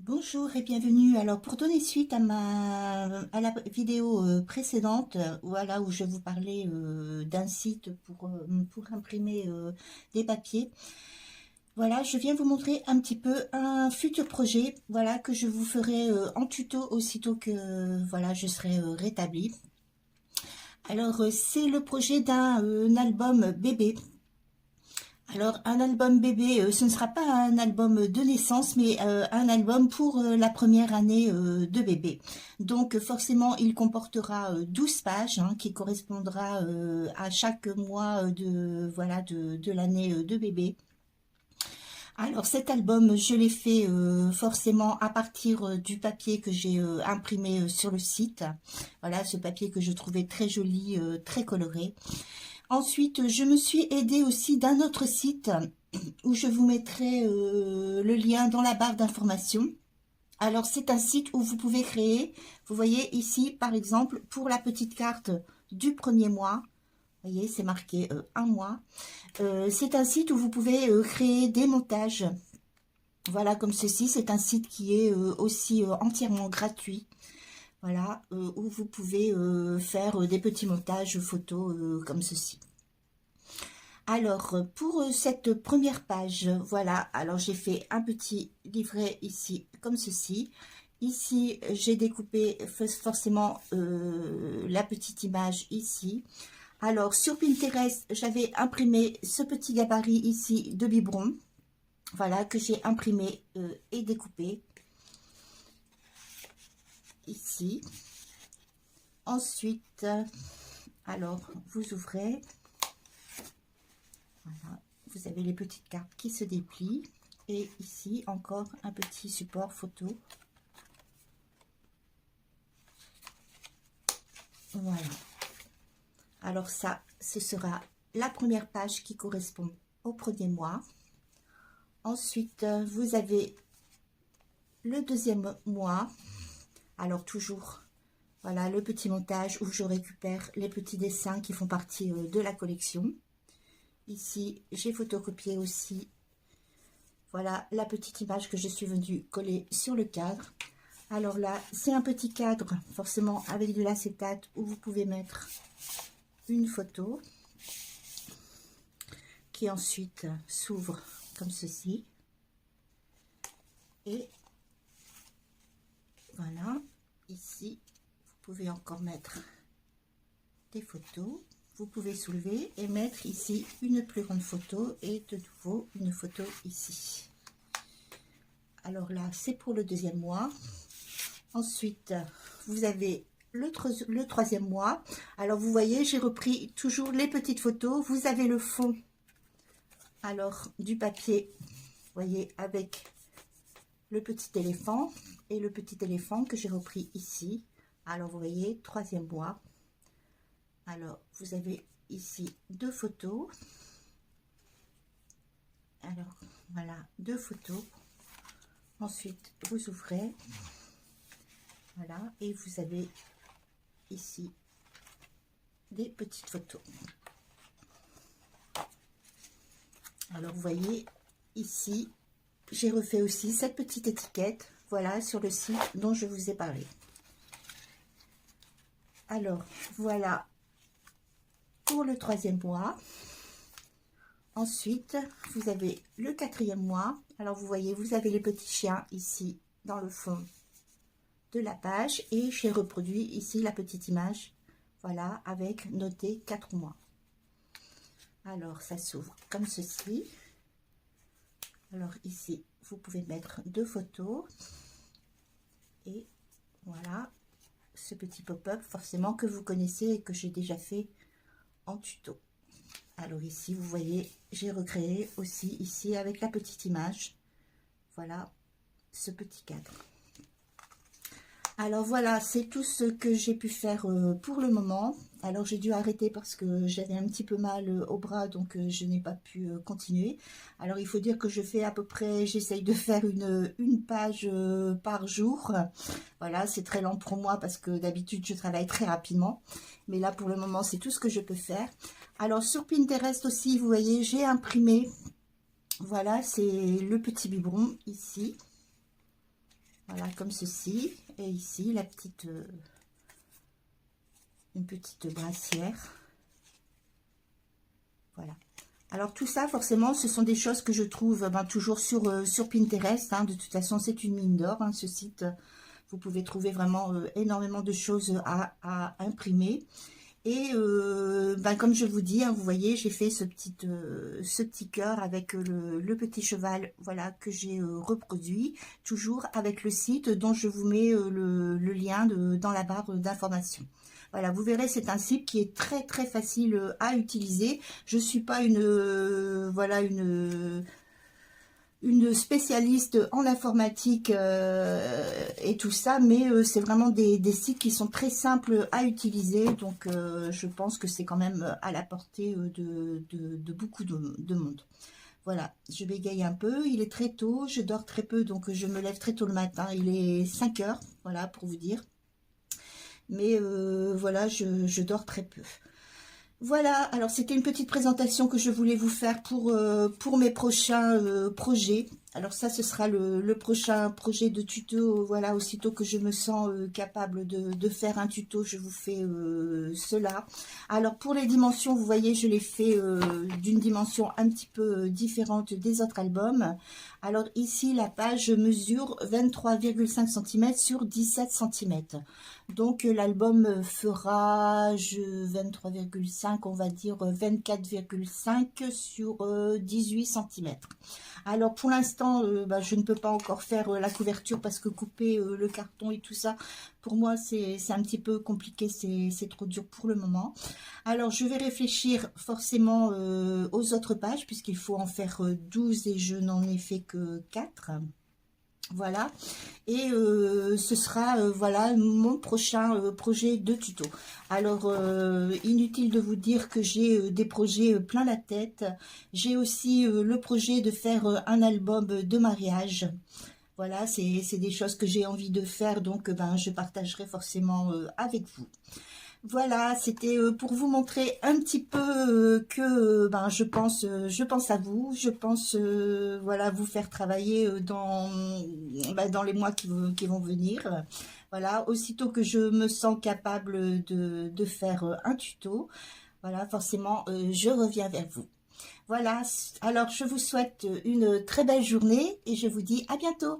Bonjour et bienvenue. Alors pour donner suite à la vidéo précédente, voilà où je vous parlais d'un site pour imprimer des papiers. Voilà, je viens vous montrer un petit peu un futur projet, voilà que je vous ferai en tuto aussitôt que voilà je serai rétablie. Alors c'est le projet d'un album bébé. Alors, un album bébé, ce ne sera pas un album de naissance, mais un album pour la première année de bébé. Donc, forcément, il comportera 12 pages, hein, qui correspondra à chaque mois voilà, de l'année de bébé. Alors, cet album, je l'ai fait forcément à partir du papier que j'ai imprimé sur le site. Voilà, ce papier que je trouvais très joli, très coloré. Ensuite, je me suis aidée aussi d'un autre site où je vous mettrai le lien dans la barre d'information. Alors, c'est un site où vous pouvez créer, vous voyez ici, par exemple, pour la petite carte du premier mois, vous voyez, c'est marqué un mois. C'est un site où vous pouvez créer des montages. Voilà, comme ceci, c'est un site qui est aussi entièrement gratuit. Voilà, où vous pouvez faire des petits montages photos comme ceci. Alors, pour cette première page, voilà, alors j'ai fait un petit livret ici, comme ceci. Ici, j'ai découpé forcément la petite image ici. Alors, sur Pinterest, j'avais imprimé ce petit gabarit ici de biberon. Voilà, que j'ai imprimé et découpé ici. Ensuite, alors, vous ouvrez. Voilà, vous avez les petites cartes qui se déplient. Et ici, encore un petit support photo. Voilà. Alors ça, ce sera la première page qui correspond au premier mois. Ensuite, vous avez le deuxième mois. Alors toujours, voilà, le petit montage où je récupère les petits dessins qui font partie de la collection. Ici, j'ai photocopié aussi, voilà, la petite image que je suis venue coller sur le cadre. Alors là, c'est un petit cadre, forcément avec de l'acétate, où vous pouvez mettre une photo qui ensuite s'ouvre comme ceci. Et voilà, ici, vous pouvez encore mettre des photos. Vous pouvez soulever et mettre ici une plus grande photo et de nouveau une photo ici. Alors là, c'est pour le deuxième mois. Ensuite, vous avez le troisième mois. Alors, vous voyez, j'ai repris toujours les petites photos. Vous avez le fond, alors, du papier, vous voyez, avec le petit éléphant et le petit éléphant que j'ai repris ici. Alors, vous voyez, troisième mois. Alors, vous avez ici deux photos. Alors, voilà, deux photos. Ensuite, vous ouvrez. Voilà, et vous avez ici des petites photos. Alors, vous voyez, ici, j'ai refait aussi cette petite étiquette, voilà, sur le site dont je vous ai parlé. Alors, voilà pour le troisième mois. Ensuite, vous avez le quatrième mois. Alors, vous voyez, vous avez les petits chiens ici dans le fond de la page. Et j'ai reproduit ici la petite image, voilà, avec noté 4 mois. Alors, ça s'ouvre comme ceci. Alors, ici, vous pouvez mettre deux photos. Et voilà, ce petit pop-up, forcément, que vous connaissez et que j'ai déjà fait en tuto. Alors ici, vous voyez, j'ai recréé aussi ici avec la petite image. Voilà, ce petit cadre. Alors voilà, c'est tout ce que j'ai pu faire pour le moment. Alors j'ai dû arrêter parce que j'avais un petit peu mal au bras, donc je n'ai pas pu continuer. Alors il faut dire que je fais à peu près, j'essaye de faire une page par jour. Voilà, c'est très lent pour moi parce que d'habitude je travaille très rapidement. Mais là pour le moment, c'est tout ce que je peux faire. Alors sur Pinterest aussi, vous voyez, j'ai imprimé, voilà, c'est le petit biberon ici. Voilà, comme ceci. Et ici, la petite, une petite brassière. Voilà. Alors tout ça, forcément, ce sont des choses que je trouve toujours sur Pinterest. Hein. De toute façon, c'est une mine d'or, hein, ce site. Vous pouvez trouver vraiment énormément de choses à imprimer. Et comme je vous dis, hein, vous voyez, j'ai fait ce petit cœur avec le petit cheval, voilà, que j'ai reproduit, toujours avec le site dont je vous mets le lien dans la barre d'information. Voilà, vous verrez, c'est un site qui est très très facile à utiliser. Je suis pas voilà, une spécialiste en informatique et tout ça, mais c'est vraiment des sites qui sont très simples à utiliser, donc je pense que c'est quand même à la portée de beaucoup de monde. Voilà, je bégaye un peu, il est très tôt, je dors très peu, donc je me lève très tôt le matin, il est 5 heures, voilà, pour vous dire. Mais voilà, je dors très peu. Voilà, alors c'était une petite présentation que je voulais vous faire pour mes prochains projets. Alors ça, ce sera le prochain projet de tuto. Voilà, aussitôt que je me sens capable de faire un tuto, je vous fais cela. Alors pour les dimensions, vous voyez, je l'ai fait d'une dimension un petit peu différente des autres albums. Alors ici, la page mesure 23,5 cm sur 17 cm. Donc l'album fera 23,5, on va dire 24,5 sur 18 cm. Alors pour l'instant, je ne peux pas encore faire la couverture parce que couper le carton et tout ça, pour moi c'est un petit peu compliqué, c'est trop dur pour le moment. Alors je vais réfléchir forcément aux autres pages puisqu'il faut en faire 12 et je n'en ai fait que 4. Voilà, et ce sera voilà mon prochain projet de tuto. Alors inutile de vous dire que j'ai des projets plein la tête. J'ai aussi le projet de faire un album de mariage. Voilà, c'est des choses que j'ai envie de faire, donc je partagerai forcément avec vous. Voilà, c'était pour vous montrer un petit peu que je pense à vous, je pense voilà, vous faire travailler dans les mois qui vont venir. Voilà, aussitôt que je me sens capable de faire un tuto, voilà, forcément, je reviens vers vous. Voilà, alors je vous souhaite une très belle journée et je vous dis à bientôt.